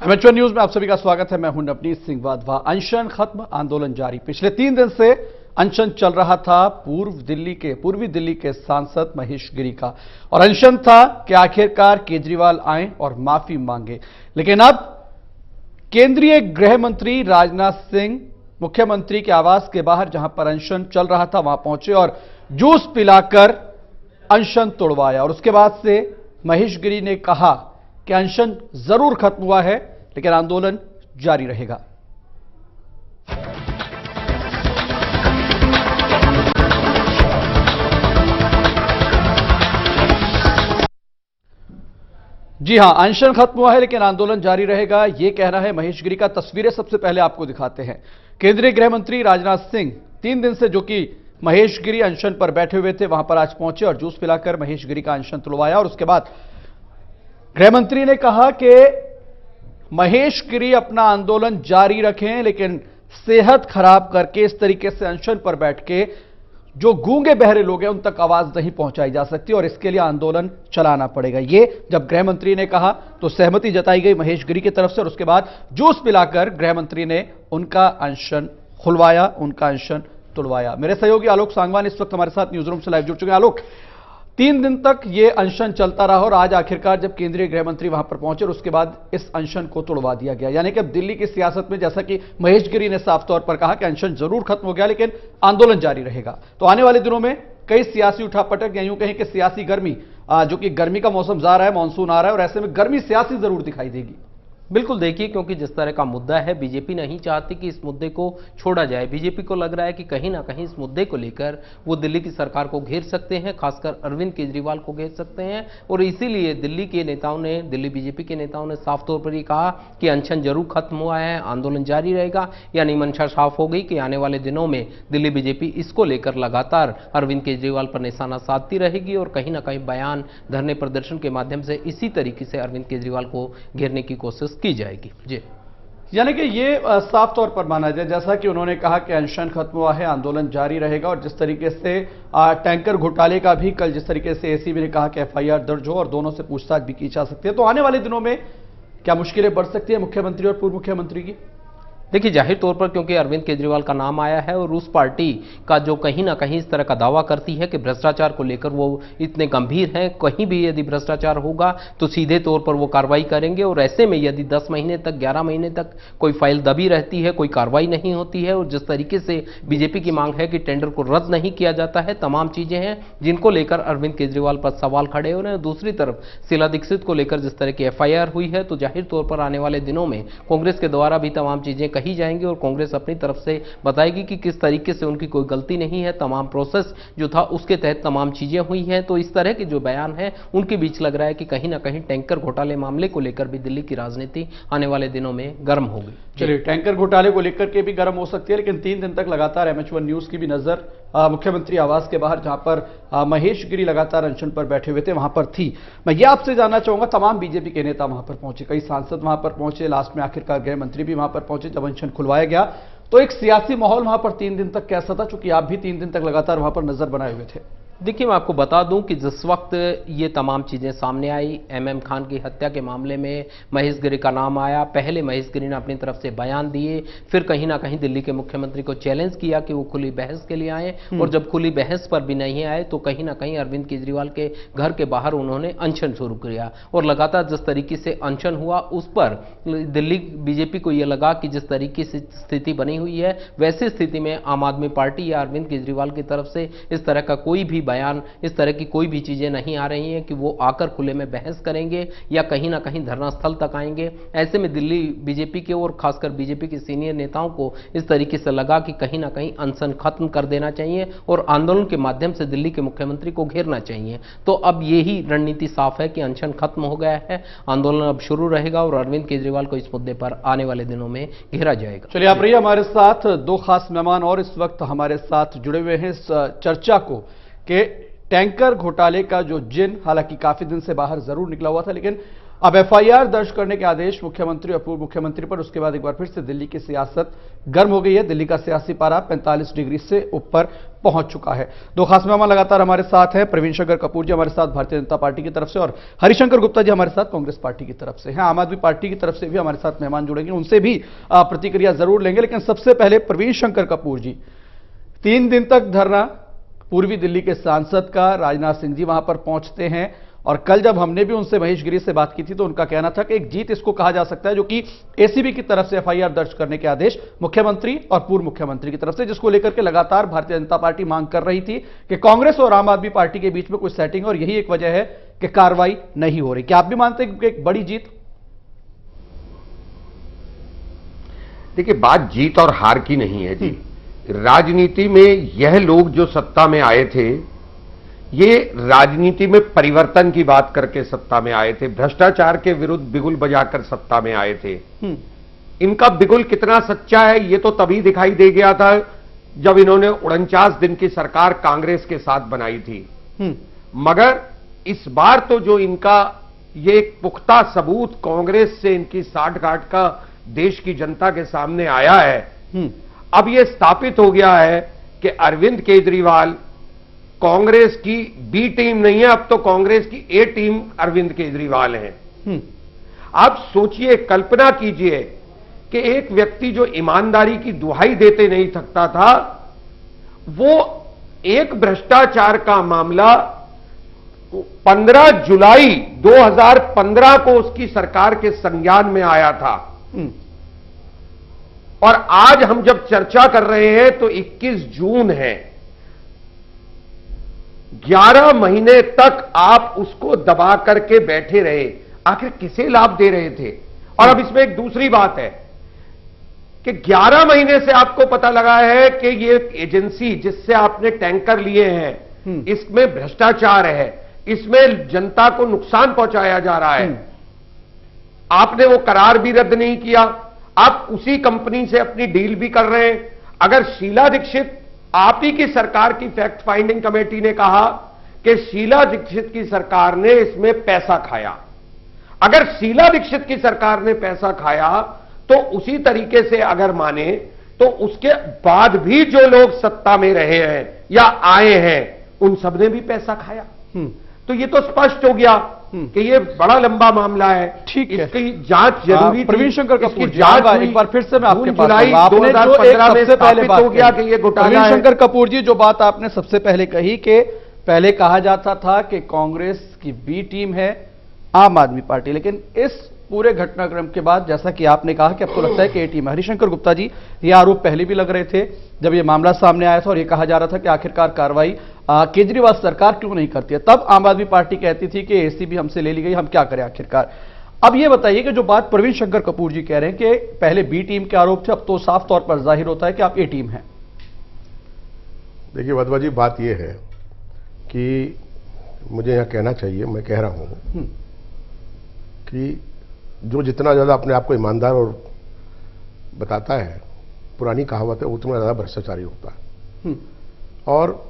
एमएचवन news में आप सभी का स्वागत है। मैं हूं नवनीत सिंह वाधवा। अनशन खत्म, आंदोलन जारी। पिछले 3 दिन से अनशन चल रहा था पूर्वी दिल्ली के सांसद महेश गिरी का, और अनशन था कि आखिरकार केजरीवाल आए और माफी मांगे। लेकिन अब केंद्रीय गृह मंत्री राजनाथ सिंह मुख्यमंत्री के आवास के बाहर, जहां पर अनशन चल रहा था, वहां पहुंचे और जूस पिलाकर अनशन तोड़वाया। और उसके बाद से महेश गिरी ने कहा कि अनशन जरूर खत्म हुआ है, लेकिन आंदोलन जारी रहेगा। जी हां, अनशन खत्म हुआ है लेकिन आंदोलन जारी रहेगा, यह कहना है महेश गिरी का। तस्वीरें सबसे पहले आपको दिखाते हैं। केंद्रीय गृह मंत्री राजनाथ सिंह 3 दिन से, जो कि महेश गिरी अनशन पर बैठे हुए थे, वहां पर आज पहुंचे और जूस पिलाकर महेश गिरी का अनशन तुड़वाया। और उसके बाद गृह मंत्री ने कहा कि महेश गिरी अपना आंदोलन जारी रखें, लेकिन सेहत खराब करके इस तरीके से अनशन पर बैठ के जो गूंगे बहरे लोग हैं उन तक आवाज नहीं पहुंचाई जा सकती और इसके लिए आंदोलन चलाना पड़ेगा। ये जब गृह मंत्री ने कहा तो सहमति जताई गई महेश गिरी की तरफ से, और उसके बाद जूस पिलाकर गृह मंत्री ने उनका अनशन खुलवाया, उनका अनशन तुड़वाया। मेरे सहयोगी आलोक सांगवान इस वक्त हमारे साथ न्यूज रूम से लाइव जुड़ चुके हैं। आलोक, 3 दिन तक यह अनशन चलता रहा और आज आखिरकार जब केंद्रीय गृह मंत्री वहां पर पहुंचे और उसके बाद इस अनशन को तोड़वा दिया गया, यानी कि अब दिल्ली की सियासत में, जैसा कि महेश गिरी ने साफ तौर पर कहा कि अनशन जरूर खत्म हो गया लेकिन आंदोलन जारी रहेगा, तो आने वाले दिनों में कई सियासी उठापटक या यूं कहें कि सियासी गर्मी, जो कि गर्मी का मौसम जा रहा है, मानसून आ रहा है, और ऐसे में गर्मी सियासी जरूर दिखाई देगी। बिल्कुल, देखिए, क्योंकि जिस तरह का मुद्दा है, बीजेपी नहीं चाहती कि इस मुद्दे को छोड़ा जाए। बीजेपी को लग रहा है कि कहीं ना कहीं इस मुद्दे को लेकर वो दिल्ली की सरकार को घेर सकते हैं, खासकर अरविंद केजरीवाल को घेर सकते हैं, और इसीलिए दिल्ली के नेताओं ने, दिल्ली बीजेपी के नेताओं ने साफ तौर पर ये कहा कि अनशन जरूर खत्म हुआ है, आंदोलन जारी रहेगा। यानी मंशा साफ हो गई कि आने वाले दिनों में दिल्ली बीजेपी इसको लेकर लगातार अरविंद केजरीवाल पर निशाना साधती रहेगी और कहीं ना कहीं बयान, धरने, प्रदर्शन के माध्यम से इसी तरीके से अरविंद केजरीवाल को घेरने की कोशिश की जाएगी। जी, यानी कि ये साफ तौर पर माना जाए, जैसा कि उन्होंने कहा कि अनशन खत्म हुआ है, आंदोलन जारी रहेगा, और जिस तरीके से टैंकर घोटाले का भी कल जिस तरीके से एसीबी ने कहा कि एफआईआर दर्ज हो और दोनों से पूछताछ भी की जा सकती है, तो आने वाले दिनों में क्या मुश्किलें बढ़ सकती है मुख्यमंत्री और पूर्व मुख्यमंत्री की? देखिए, जाहिर तौर पर क्योंकि अरविंद केजरीवाल का नाम आया है और उस पार्टी का जो कहीं ना कहीं इस तरह का दावा करती है कि भ्रष्टाचार को लेकर वो इतने गंभीर हैं, कहीं भी यदि भ्रष्टाचार होगा तो सीधे तौर पर वो कार्रवाई करेंगे, और ऐसे में यदि 10 महीने तक, 11 महीने तक कोई फाइल दबी रहती है, कोई कार्रवाई नहीं होती है, और जिस तरीके से बीजेपी की मांग है कि टेंडर को रद्द नहीं किया जाता है, तमाम चीजें हैं जिनको लेकर अरविंद केजरीवाल पर सवाल खड़े हो रहे हैं। दूसरी तरफ शीला दीक्षित को लेकर जिस तरह की एफआईआर हुई है, तो जाहिर तौर पर आने वाले दिनों में कांग्रेस के द्वारा भी तमाम चीजें कही जाएंगी और कांग्रेस अपनी तरफ से बताएगी कि किस तरीके से उनकी कोई गलती नहीं है, तमाम प्रोसेस जो था उसके तहत तमाम चीजें हुई हैं। तो इस तरह के जो बयान है उनके बीच लग रहा है कि कहीं ना कहीं टैंकर घोटाले मामले को लेकर भी दिल्ली की राजनीति आने वाले दिनों में गर्म होगी। चलिए, टैंकर घोटाले को लेकर के भी गर्म हो सकती है, लेकिन 3 दिन तक लगातार एमएच1 न्यूज की भी नजर मुख्यमंत्री आवास के बाहर, जहां पर महेश गिरी लगातार अनशन पर बैठे हुए थे, वहां पर थी। मैं ये आपसे जानना चाहूंगा, तमाम बीजेपी के नेता वहां पर पहुंचे, कई सांसद वहां पर पहुंचे, लास्ट में आखिरकार गृह मंत्री भी वहां पर पहुंचे जब अनशन खुलवाया गया, तो एक सियासी माहौल वहां पर 3 दिन तक कैसा था, चूंकि आप भी 3 दिन तक लगातार वहां पर नजर बनाए हुए थे? देखिए, मैं आपको बता दूं कि जिस वक्त ये तमाम चीज़ें सामने आई, एमएम खान की हत्या के मामले में महेश गिरी का नाम आया, पहले महेश गिरी ने अपनी तरफ से बयान दिए, फिर कहीं ना कहीं दिल्ली के मुख्यमंत्री को चैलेंज किया कि वो खुली बहस के लिए आए, और जब खुली बहस पर भी नहीं आए तो कहीं ना कहीं अरविंद केजरीवाल के घर के बाहर उन्होंने अनशन शुरू किया, और लगातार जिस तरीके से अनशन हुआ उस पर दिल्ली बीजेपी को यह लगा कि जिस तरीके से स्थिति बनी हुई है, वैसी स्थिति में आम आदमी पार्टी या अरविंद केजरीवाल की तरफ से इस तरह का कोई भी बयान, इस तरह की कोई भी चीजें नहीं आ रही हैं कि वो आकर खुले में बहस करेंगे या कहीं ना कहीं धरना स्थल तक आएंगे। ऐसे में दिल्ली बीजेपी के और खासकर बीजेपी के सीनियर नेताओं को इस तरीके से लगा कि कहीं ना कहीं अनशन खत्म कर देना चाहिए और आंदोलन के माध्यम से दिल्ली के मुख्यमंत्री को घेरना चाहिए। तो अब यही रणनीति साफ है कि अनशन खत्म हो गया है, आंदोलन अब शुरू रहेगा और अरविंद केजरीवाल को इस मुद्दे पर आने वाले दिनों में घेरा जाएगा। चलिए, आप रहिए हमारे साथ। 2 खास मेहमान और इस वक्त हमारे साथ जुड़े हुए हैं इस चर्चा को कि टैंकर घोटाले का जो जिन, हालांकि काफी दिन से बाहर जरूर निकला हुआ था, लेकिन अब एफआईआर दर्ज करने के आदेश मुख्यमंत्री और पूर्व मुख्यमंत्री पर। उसके बाद एक बार फिर से दिल्ली की सियासत गर्म हो गई है। दिल्ली का सियासी पारा 45 डिग्री से ऊपर पहुंच चुका है। दो खास मेहमान लगातार हमारे साथ हैं। प्रवीण शंकर कपूर जी हमारे साथ भारतीय जनता पार्टी की तरफ से और हरिशंकर गुप्ता जी हमारे साथ कांग्रेस पार्टी की तरफ से हैं। आम आदमी पार्टी की तरफ से भी हमारे साथ मेहमान जुड़ेंगे, उनसे भी प्रतिक्रिया जरूर लेंगे। लेकिन सबसे पहले प्रवीण शंकर कपूर जी, 3 दिन तक धरना पूर्वी दिल्ली के सांसद का, राजनाथ सिंह जी वहां पर पहुंचते हैं और कल जब हमने भी उनसे महेश गिरी से बात की थी तो उनका कहना था कि एक जीत इसको कहा जा सकता है जो कि एसीबी की तरफ से एफआईआर दर्ज करने के आदेश मुख्यमंत्री और पूर्व मुख्यमंत्री की तरफ से, जिसको लेकर के लगातार भारतीय जनता पार्टी मांग कर रही थी कि कांग्रेस और आम आदमी पार्टी के बीच में कुछ सेटिंग, और यही एक वजह है कि कार्रवाई नहीं हो रही। क्या आप भी मानते हैं कि एक बड़ी जीत? देखिए, बात जीत और हार की नहीं है जी। राजनीति में यह लोग जो सत्ता में आए थे, ये राजनीति में परिवर्तन की बात करके सत्ता में आए थे, भ्रष्टाचार के विरुद्ध बिगुल बजाकर सत्ता में आए थे। इनका बिगुल कितना सच्चा है ये तो तभी दिखाई दे गया था जब इन्होंने 49 दिन की सरकार कांग्रेस के साथ बनाई थी। मगर इस बार तो जो इनका ये एक पुख्ता सबूत कांग्रेस से इनकी साठगांठ का देश की जनता के सामने आया है, अब यह स्थापित हो गया है कि अरविंद केजरीवाल कांग्रेस की बी टीम नहीं है, अब तो कांग्रेस की ए टीम अरविंद केजरीवाल है। आप सोचिए, कल्पना कीजिए कि एक व्यक्ति जो ईमानदारी की दुहाई देते नहीं थकता था, वो एक भ्रष्टाचार का मामला 15 जुलाई 2015 को उसकी सरकार के संज्ञान में आया था और आज हम जब चर्चा कर रहे हैं तो 21 जून है। 11 महीने तक आप उसको दबा करके बैठे रहे, आखिर किसे लाभ दे रहे थे? और अब इसमें एक दूसरी बात है कि 11 महीने से आपको पता लगा है कि ये एजेंसी जिससे आपने टैंकर लिए हैं, इसमें भ्रष्टाचार है, इसमें जनता को नुकसान पहुंचाया जा रहा है। आपने वो करार भी रद्द नहीं किया, आप उसी कंपनी से अपनी डील भी कर रहे हैं। अगर शीला दीक्षित, आप ही की सरकार की फैक्ट फाइंडिंग कमेटी ने कहा कि शीला दीक्षित की सरकार ने इसमें पैसा खाया, अगर शीला दीक्षित की सरकार ने पैसा खाया तो उसी तरीके से अगर माने तो उसके बाद भी जो लोग सत्ता में रहे हैं या आए हैं उन सब ने भी पैसा खाया। तो ये तो स्पष्ट हो गया कि ये बड़ा लंबा मामला है। ठीक है, इसकी जांच जरूरी थी। प्रवीण शंकर कपूर जी, जांच एक बार फिर से मैं आपके पास जुलाई आपने जो एक सबसे पहले बात हो गया कि ये घोटाला प्रवीण है। शंकर कपूर जी, जो बात आपने सबसे पहले कही कि पहले कहा जाता था कि कांग्रेस की बी टीम है आम आदमी पार्टी, लेकिन इस पूरे घटनाक्रम के बाद जैसा कि आपने कहा कि अब तो लगता है कि ए टीम है। हरिशंकर गुप्ता जी, ये आरोप पहले भी लग रहे थे जब ये मामला सामने आया था और ये कहा जा रहा था कि आखिरकार कार्रवाई केजरीवाल सरकार क्यों नहीं करती है। तब आम आदमी पार्टी कहती थी कि एसीबी हमसे ले ली गई, हम क्या करें आखिरकार। अब ये बताइए कि जो बात प्रवीण शंकर कपूर जी कह रहे हैं कि पहले बी टीम के आरोप थे, अब तो साफ तौर पर जाहिर होता है कि आप ए टीम हैं। देखिए वधवा जी, बात यह है कि मुझे यहां कहना चाहिए, मैं कह रहा हूं कि जो जितना ज्यादा अपने आप को ईमानदार और बताता है, पुरानी कहावत है, उतना ज्यादा भ्रष्टाचारी होता है। और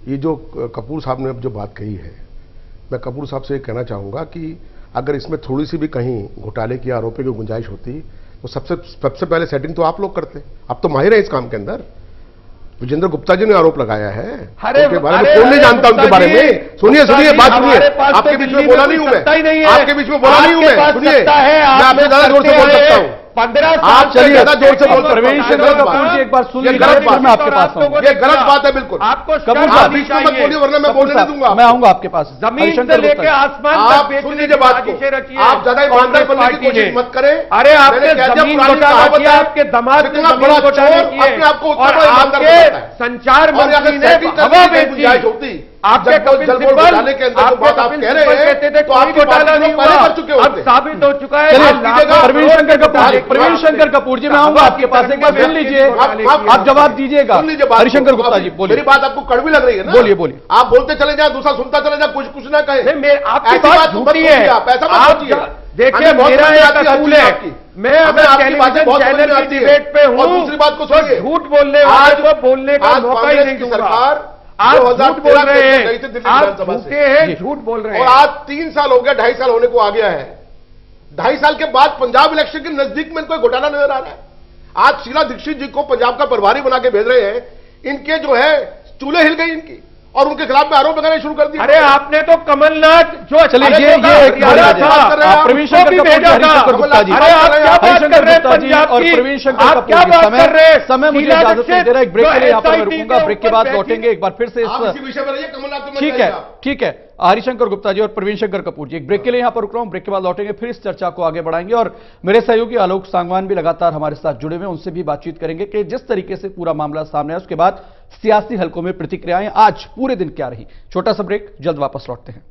ये जो कपूर साहब ने जो बात कही है, मैं कपूर साहब से कहना चाहूंगा कि अगर इसमें थोड़ी सी भी कहीं घोटाले की आरोपी की गुंजाइश होती तो सबसे पहले सेटिंग तो आप लोग करते। अब तो माहिर है इस काम के अंदर। विजेंद्र गुप्ता जी ने आरोप लगाया है, उनके बारे में कौन नहीं जानता उनके बारे में। सुनिए बात सुनिए, आपके बीच में बोला नहीं हूं मैं, आपके बीच में बोला नहीं हूं मैं, सुनिए, मैं आपसे ज्यादा जोर से बोल सकता हूं। 15 आप चलिए ज्यादा जोर से बोल प्रवीण शंकर कपूर जी, एक बार सुन लीजिए, गलत बात मैं आपके पास आऊंगा। ये गलत बात है बिल्कुल। आपको कपूर आप बीच में मत बोलिए वरना मैं बोलने नहीं दूंगा। मैं आऊंगा आपके पास। जमीन से लेके आसमान आप सुन लीजिए बात को, आप ज्यादा ईमानदार बनने की कोशिश मत करें। अरे आपने जमीन घोटाला किया, आपके दामाद ने जमीन घोटाले किए अपने आपको और आपके संचार मंत्री ने हवा बेची। आपके कपिल सिब्बल के अंदर जो बात आप कह रहे हैं कहते थे कोई घोटाला नहीं हुआ, अब साबित हो चुका है। प्रवीण शंकर कपूर जी, मैं आऊंगा आपके पास, एक बार सुन लीजिए, आप जवाब दीजिएगा। हरिशंकर गुप्ता जी बोलिए। मेरी बात आपको कड़वी लग रही है ना? बोलिए। आप बोलते चले जाए, दूसरा सुनता चले जाए, कुछ ना कहे। आपकी बात झूठी है। देखिए, मेरा एक असूल है, मैं अगर टेलीविजन चैनल की डिबेट पे हूं, दूसरी बात को सुनिए, झूठ बोलने वाले को बोलने का मौका ही नहीं दूंगा। आप झूठ बोल रहे हैं, आप झूठे हैं, झूठ बोल रहे हैं। और आज 3 साल हो गया, 2.5 साल होने को आ गया है। 2.5 साल के बाद पंजाब इलेक्शन के नजदीक में कोई घोटाला नजर आ रहा है। आज शीला दीक्षित जी को पंजाब का प्रभारी बना के भेज रहे हैं, इनके जो है चूल्हे हिल गई इनकी और उनके खिलाफ में आरोप लगाने शुरू कर दिए। अरे आपने तो कमलनाथ जो चलिए अरे ये तो एक हरियाणा बड़ी था, बात कर रहे हैं आप। प्रवीण शंकर भी कपूर जी, भेजा था। हरिशंकर गुप्ता जी, अरे आप क्या बात हरिशंकर कर रहे हैं गुप्ता जी पंजाब और की? प्रवीण शंकर आप कपूर क्या जी, बात कर रहे हैं? समय मुझे शीला इजाजत नहीं दे रहा, एक ब्रेक के लिए यहाँ पर मैं जो रुकूंगा, ब्रेक के SIT बाद के लौटेंगे एक बार फिर से आप इस इसी विषय पर रहिए, कमलनाथ को मत ठीक है जाइए आप। ठीक है हरिशंकर गुप्ता जी और प्रवीण शंकर कपूर जी, एक ब्रेक के लिए यहां पर रुक रहा हूं, ब्रेक के बाद लौटेंगे, फिर इस चर्चा को आगे बढ़ाएंगे और मेरे सहयोगी आलोक सांगवान भी लगातार हमारे साथ जुड़े हुए हैं, उनसे भी बातचीत करेंगे कि जिस तरीके से पूरा मामला सामने आया उसके बाद सियासी हलकों में प्रतिक्रियाएं आज पूरे दिन क्या रही। छोटा सा ब्रेक, जल्द वापस लौटते हैं।